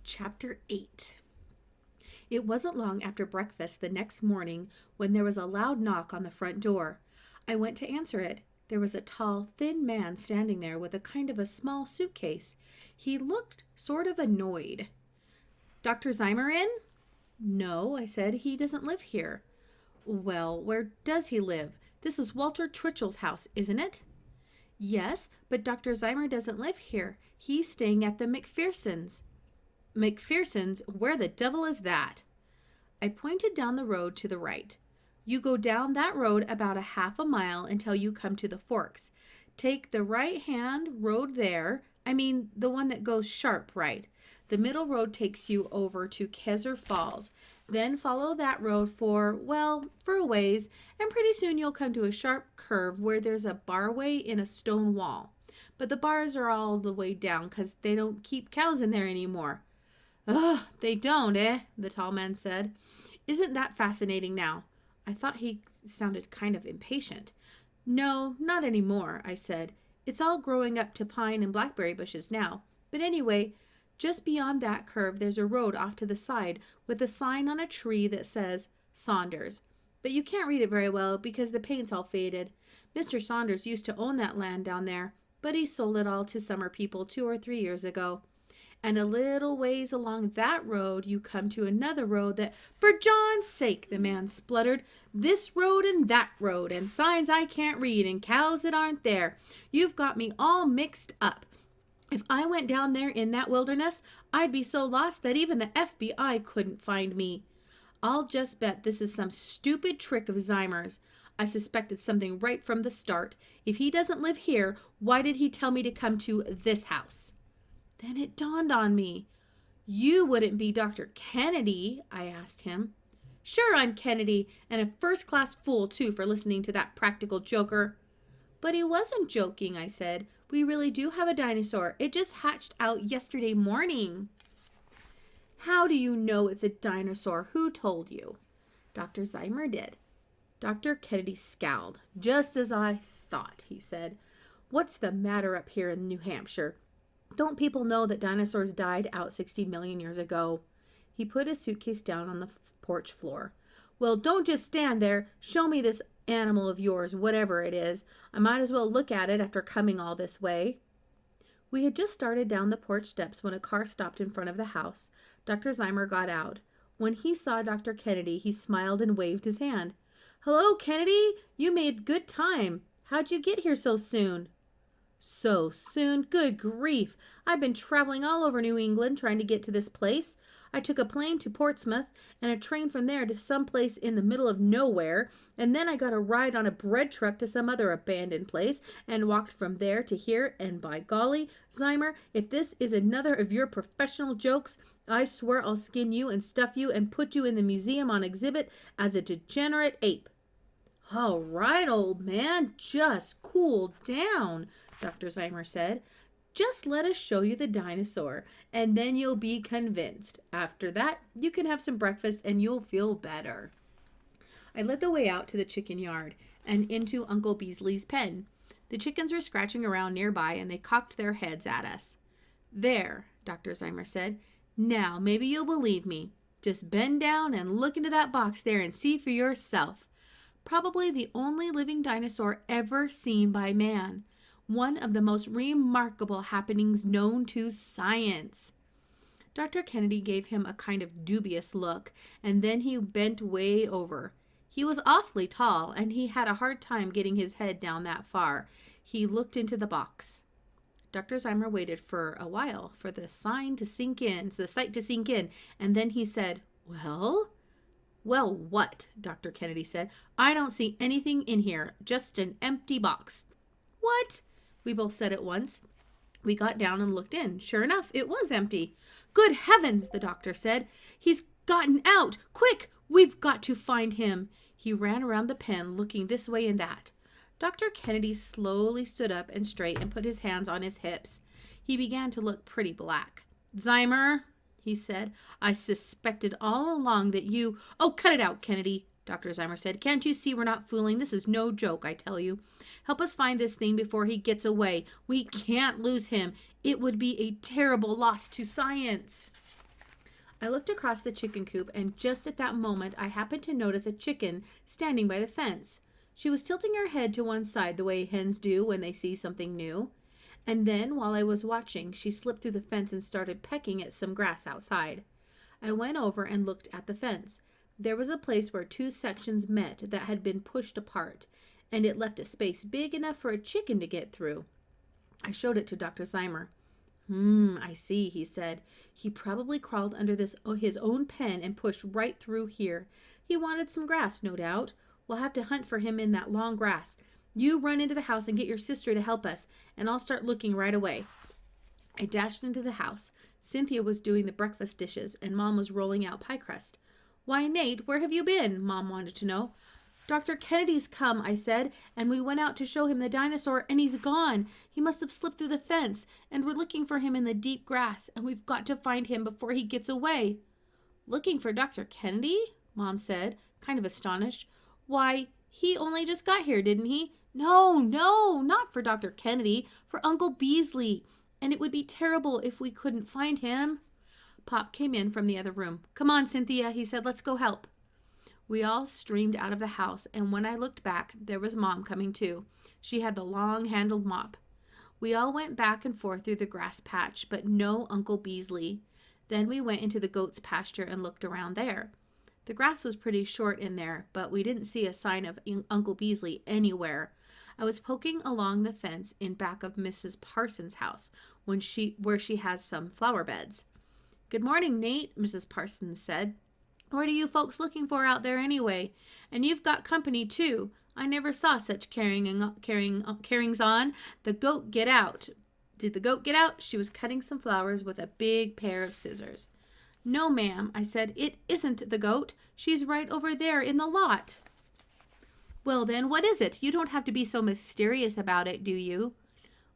Chapter 8. It wasn't long after breakfast the next morning when there was a loud knock on the front door. I went to answer it. There was a tall, thin man standing there with a kind of a small suitcase. He looked sort of annoyed. "Dr. Zymer in?" "No," I said. "He doesn't live here." "Well, where does he live? This is Walter Twitchell's house, isn't it?" "Yes, but Dr. Zymer doesn't live here. He's staying at the McPhersons'." "McPherson's? Where the devil is that?" I pointed down the road to the right. "You go down that road about a half a mile until you come to the forks. Take the right-hand road there. I mean, the one that goes sharp right. The middle road takes you over to Kezzer Falls. Then follow that road for a ways, and pretty soon you'll come to a sharp curve where there's a barway in a stone wall. But the bars are all the way down 'cause they don't keep cows in there anymore." "Ugh, they don't, eh?" the tall man said. "Isn't that fascinating now?" I thought he sounded kind of impatient. "No, not anymore," I said. "It's all growing up to pine and blackberry bushes now. But anyway, just beyond that curve there's a road off to the side with a sign on a tree that says Saunders. But you can't read it very well because the paint's all faded. Mr. Saunders used to own that land down there, but he sold it all to summer people 2 or 3 years ago. And a little ways along that road you come to another road that—" "For John's sake," the man spluttered. "This road and that road, and signs I can't read, and cows that aren't there. You've got me all mixed up. If I went down there in that wilderness, I'd be so lost that even the FBI couldn't find me. I'll just bet this is some stupid trick of Zymer's. I suspected something right from the start. If he doesn't live here, why did he tell me to come to this house?" Then it dawned on me. "You wouldn't be Dr. Kennedy?" I asked him. "Sure, I'm Kennedy, and a first-class fool, too, for listening to that practical joker." "But he wasn't joking," I said. "We really do have a dinosaur. It just hatched out yesterday morning." "How do you know it's a dinosaur? Who told you?" "Dr. Zymer did." Dr. Kennedy scowled. "Just as I thought," he said. "What's the matter up here in New Hampshire? Don't people know that dinosaurs died out 60 million years ago?" He put his suitcase down on the porch floor. "Well, don't just stand there. Show me this animal of yours, whatever it is. I might as well look at it after coming all this way." We had just started down the porch steps when a car stopped in front of the house. Dr. Zymer got out. When he saw Dr. Kennedy, he smiled and waved his hand. "Hello, Kennedy. You made good time. How'd you get here so soon?" "So soon? Good grief! I've been traveling all over New England trying to get to this place. I took a plane to Portsmouth and a train from there to some place in the middle of nowhere, and then I got a ride on a bread truck to some other abandoned place and walked from there to here, and by golly, Zymer, if this is another of your professional jokes, I swear I'll skin you and stuff you and put you in the museum on exhibit as a degenerate ape." "All right, old man, just cool down," Dr. Zymer said. "Just let us show you the dinosaur, and then you'll be convinced. After that, you can have some breakfast and you'll feel better." I led the way out to the chicken yard and into Uncle Beasley's pen. The chickens were scratching around nearby and they cocked their heads at us. "There," Dr. Zymer said. "Now, maybe you'll believe me. Just bend down and look into that box there and see for yourself. Probably the only living dinosaur ever seen by man. One of the most remarkable happenings known to science." Dr. Kennedy gave him a kind of dubious look, and then he bent way over. He was awfully tall, and he had a hard time getting his head down that far. He looked into the box. Dr. Zymer waited for a while for the sight to sink in, and then he said, "Well?" "Well, what?" Dr. Kennedy said. "I don't see anything in here, just an empty box." "What?" we both said at once. We got down and looked in. Sure enough, it was empty. "Good heavens," the doctor said. "He's gotten out! Quick! We've got to find him." He ran around the pen, looking this way and that. Dr. Kennedy slowly stood up and straight and put his hands on his hips. He began to look pretty black. "Zymer," he said, "I suspected all along that you—" "Oh, cut it out, Kennedy," Dr. Zymer said. "Can't you see we're not fooling? This is no joke, I tell you. Help us find this thing before he gets away. We can't lose him. It would be a terrible loss to science." I looked across the chicken coop, and just at that moment I happened to notice a chicken standing by the fence. She was tilting her head to one side the way hens do when they see something new. And then, while I was watching, she slipped through the fence and started pecking at some grass outside. I went over and looked at the fence. There was a place where two sections met that had been pushed apart, and it left a space big enough for a chicken to get through. I showed it to Dr. Zymer. I see, he said. He probably crawled under his own pen and pushed right through here. He wanted some grass, no doubt. We'll have to hunt for him in that long grass. You run into the house and get your sister to help us, and I'll start looking right away. I dashed into the house. Cynthia was doing the breakfast dishes, and Mom was rolling out pie crust. Why, Nate, where have you been? Mom wanted to know. Dr. Kennedy's come, I said, and we went out to show him the dinosaur, and he's gone. He must have slipped through the fence, and we're looking for him in the deep grass, and we've got to find him before he gets away. Looking for Dr. Kennedy? Mom said, kind of astonished. Why, he only just got here, didn't he? No, not for Dr. Kennedy, for Uncle Beasley, and it would be terrible if we couldn't find him. Pop came in from the other room. Come on, Cynthia, he said, let's go help. We all streamed out of the house, and when I looked back, there was Mom coming too. She had the long-handled mop. We all went back and forth through the grass patch, but no Uncle Beasley. Then we went into the goats' pasture and looked around there. The grass was pretty short in there, but we didn't see a sign of Uncle Beasley anywhere. I was poking along the fence in back of Mrs. Parsons' house, where she has some flower beds. Good morning, Nate, Mrs. Parsons said. What are you folks looking for out there anyway? And you've got company, too. I never saw such carryings on. The goat get out. Did the goat get out? She was cutting some flowers with a big pair of scissors. No, ma'am, I said. It isn't the goat. She's right over there in the lot. Well, then, what is it? You don't have to be so mysterious about it, do you?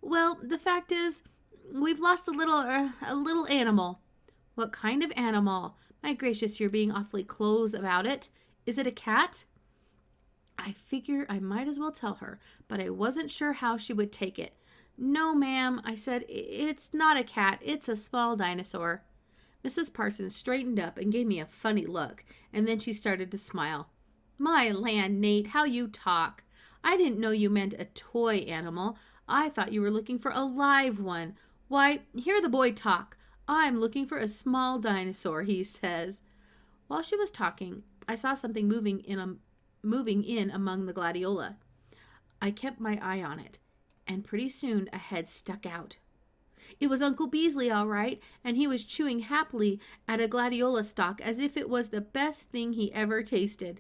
Well, the fact is, we've lost a little animal. What kind of animal? My gracious, you're being awfully close about it. Is it a cat? I figure I might as well tell her, but I wasn't sure how she would take it. No, ma'am, I said, it's not a cat. It's a small dinosaur. Mrs. Parsons straightened up and gave me a funny look, and then she started to smile. My land, Nate, how you talk. I didn't know you meant a toy animal. I thought you were looking for a live one. Why, hear the boy talk. I'm looking for a small dinosaur, he says. While she was talking, I saw something moving in among the gladiola. I kept my eye on it, and pretty soon a head stuck out. It was Uncle Beasley, all right, and he was chewing happily at a gladiola stalk as if it was the best thing he ever tasted.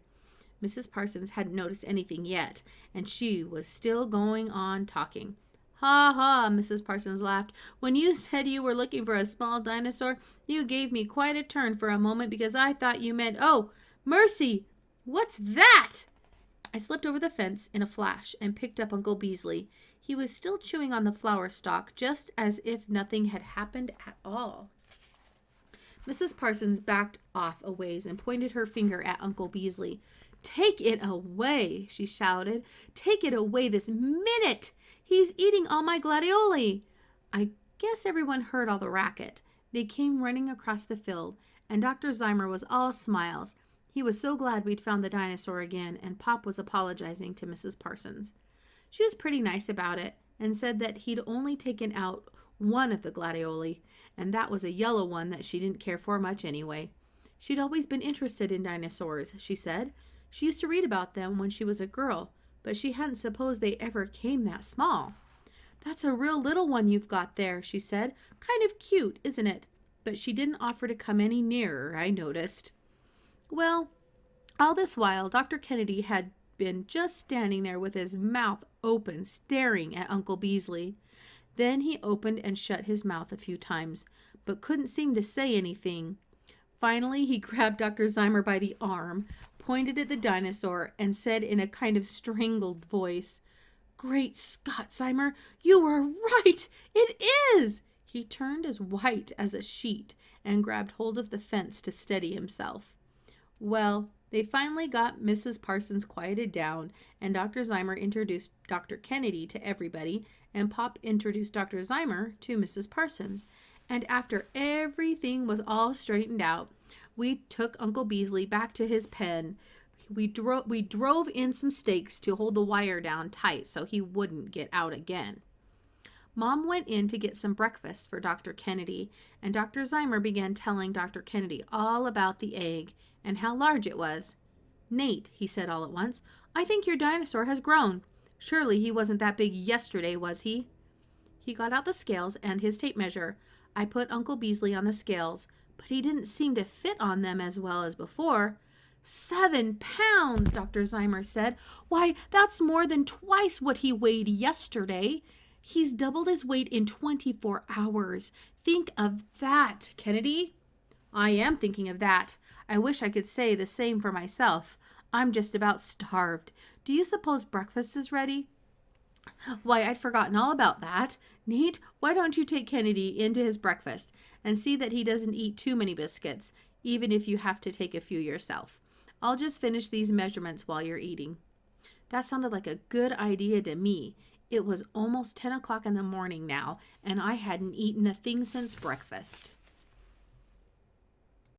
Mrs. Parsons hadn't noticed anything yet, and she was still going on talking. Ha ha, Mrs. Parsons laughed. When you said you were looking for a small dinosaur, you gave me quite a turn for a moment because I thought you meant, oh, mercy, what's that? I slipped over the fence in a flash and picked up Uncle Beasley. He was still chewing on the flower stalk, just as if nothing had happened at all. Mrs. Parsons backed off a ways and pointed her finger at Uncle Beasley. Take it away, she shouted. Take it away this minute. He's eating all my gladioli. I guess everyone heard all the racket. They came running across the field, and Dr. Zymer was all smiles. He was so glad we'd found the dinosaur again, and Pop was apologizing to Mrs. Parsons. She was pretty nice about it, and said that he'd only taken out one of the gladioli, and that was a yellow one that she didn't care for much anyway. She'd always been interested in dinosaurs, she said. She used to read about them when she was a girl, but she hadn't supposed they ever came that small. That's a real little one you've got there, she said. Kind of cute, isn't it? But she didn't offer to come any nearer, I noticed. Well, all this while, Dr. Kennedy had been just standing there with his mouth open, staring at Uncle Beasley. Then he opened and shut his mouth a few times, but couldn't seem to say anything. Finally, he grabbed Dr. Zymer by the arm, pointed at the dinosaur, and said in a kind of strangled voice, Great Scott, Zymer, you were right! It is! He turned as white as a sheet and grabbed hold of the fence to steady himself. Well, they finally got Mrs. Parsons quieted down, and Dr. Zymer introduced Dr. Kennedy to everybody, and Pop introduced Dr. Zymer to Mrs. Parsons, And after everything was all straightened out, we took Uncle Beasley back to his pen. We drove in some stakes to hold the wire down tight so he wouldn't get out again. Mom went in to get some breakfast for Dr. Kennedy, and Dr. Zymer began telling Dr. Kennedy all about the egg and how large it was. "Nate," he said all at once, "I think your dinosaur has grown. Surely he wasn't that big yesterday, was he?" He got out the scales and his tape measure. I put Uncle Beasley on the scales, but he didn't seem to fit on them as well as before. 7 pounds, Dr. Zymer said. "Why, that's more than twice what he weighed yesterday. He's doubled his weight in 24 hours. Think of that, Kennedy." "I am thinking of that. I wish I could say the same for myself. I'm just about starved. Do you suppose breakfast is ready?" "Why, I'd forgotten all about that. Nate, why don't you take Kennedy into his breakfast and see that he doesn't eat too many biscuits, even if you have to take a few yourself. I'll just finish these measurements while you're eating." That sounded like a good idea to me. It was almost 10 o'clock in the morning now, and I hadn't eaten a thing since breakfast.